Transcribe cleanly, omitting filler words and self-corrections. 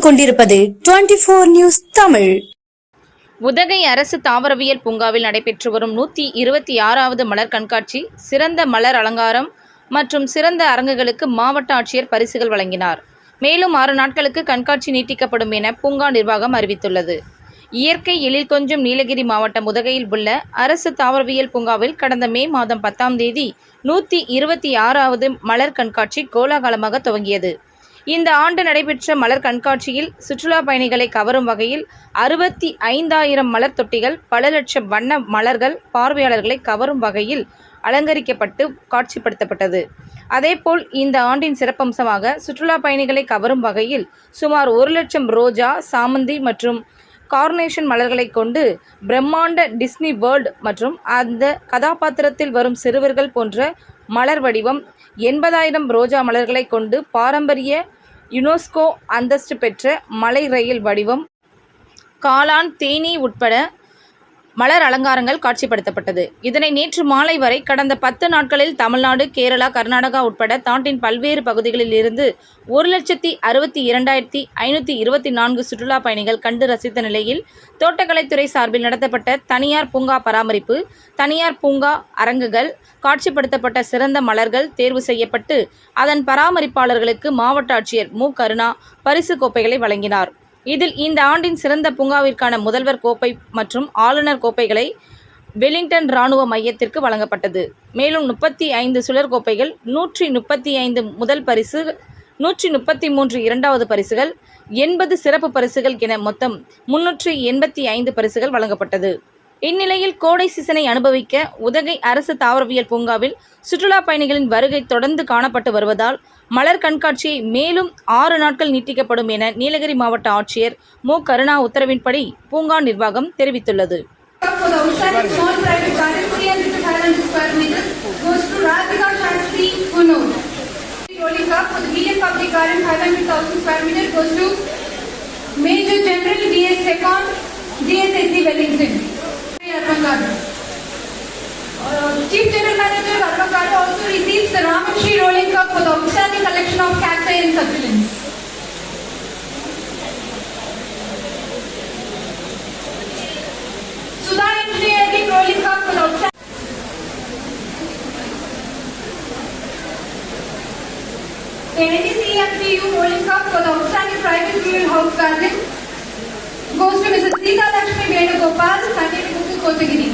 பார்த்துக் கொண்டிருப்பது 24 நியூஸ் தமிழ். உதகை அரசு தாவரவியல் பூங்காவில் நடைபெற்று வரும் 126வது மலர் கண்காட்சி, சிறந்த மலர் அலங்காரம் மற்றும் சிறந்த அரங்குகளுக்கு மாவட்ட ஆட்சியர் பரிசுகள் வழங்கினார். மேலும் 6 நாட்களுக்கு கண்காட்சி நீட்டிக்கப்படும் என பூங்கா நிர்வாகம் அறிவித்துள்ளது. இயற்கை எழில் கொஞ்சும் நீலகிரி மாவட்டம் உதகையில் உள்ள அரசு தாவரவியல் பூங்காவில் கடந்த மே மாதம் 10ஆம் தேதி 126வது மலர் கண்காட்சி கோலாகலமாக துவங்கியது. இந்த ஆண்டு நடைபெற்ற மலர் கண்காட்சியில் சுற்றுலா பயணிகளை கவரும் வகையில் 65,000 மலர் தொட்டிகள், பல லட்சம் வண்ண மலர்கள் பார்வையாளர்களை கவரும் வகையில் அலங்கரிக்கப்பட்டு காட்சிப்படுத்தப்பட்டது. அதேபோல் இந்த ஆண்டின் சிறப்பம்சமாக சுற்றுலா பயணிகளை கவரும் வகையில் சுமார் 1 லட்சம் ரோஜா, சாமந்தி மற்றும் கார்னேஷன் மலர்களை கொண்டு பிரம்மாண்ட டிஸ்னி வேர்ல்ட் மற்றும் அந்த கதாபாத்திரத்தில் வரும் சிறுவர்கள் போன்ற மலர் வடிவம், 80,000 ரோஜா மலர்களை கொண்டு பாரம்பரிய யுனெஸ்கோ அந்தஸ்து பெற்ற மலை ரயில் வடிவம், காளான், தேனீ உட்பட மலர் அலங்காரங்கள் காட்சிப்படுத்தப்பட்டது. இதனை நேற்று மாலை வரை கடந்த 10 நாட்களில் தமிழ்நாடு, கேரளா, கர்நாடகா உட்பட நாட்டின் பல்வேறு பகுதிகளில் இருந்து 1,62,524 சுற்றுலா பயணிகள் கண்டு ரசித்த நிலையில், தோட்டக்கலைத்துறை சார்பில் நடத்தப்பட்ட தனியார் பூங்கா பராமரிப்பு, தனியார் பூங்கா அரங்குகள், காட்சிப்படுத்தப்பட்ட சிறந்த மலர்கள் தேர்வு செய்யப்பட்டு அதன் பராமரிப்பாளர்களுக்கு மாவட்ட ஆட்சியர் மு. கருணா பரிசு கோப்பைகளை வழங்கினார். இதில் இந்த ஆண்டின் சிறந்த பூங்காவிற்கான முதல்வர் கோப்பை மற்றும் ஆளுநர் கோப்பைகளை வெலிங்டன் இராணுவ மையத்திற்கு வழங்கப்பட்டது. மேலும் 35 சுழற் கோப்பைகள், 135 முதல் பரிசு, 133 இரண்டாவது பரிசுகள், 80 சிறப்பு பரிசுகள் என மொத்தம் 385 பரிசுகள் வழங்கப்பட்டது. இந்நிலையில் கோடை சீசனை அனுபவிக்க உதகை அரசு தாவரவியல் பூங்காவில் சுற்றுலா பயணிகளின் வருகை தொடர்ந்து காணப்பட்டு வருவதால் மலர் கண்காட்சியை மேலும் 6 நாட்கள் நீட்டிக்கப்படும் என நீலகிரி மாவட்ட ஆட்சியர் மு. கருணா உத்தரவின்படி பூங்கா நிர்வாகம் தெரிவித்துள்ளது. Chief General Manager Arvakara also receives the Ramanshi Rolling Cup for the outstanding collection of cacti and succulents. Sudha Engineering Rolling Cup for the outstanding NTCMTU Rolling Cup for the outstanding private rural house garden goes to Mrs. Sita Lakshmi Venugopal, Sanjay Kotagiri.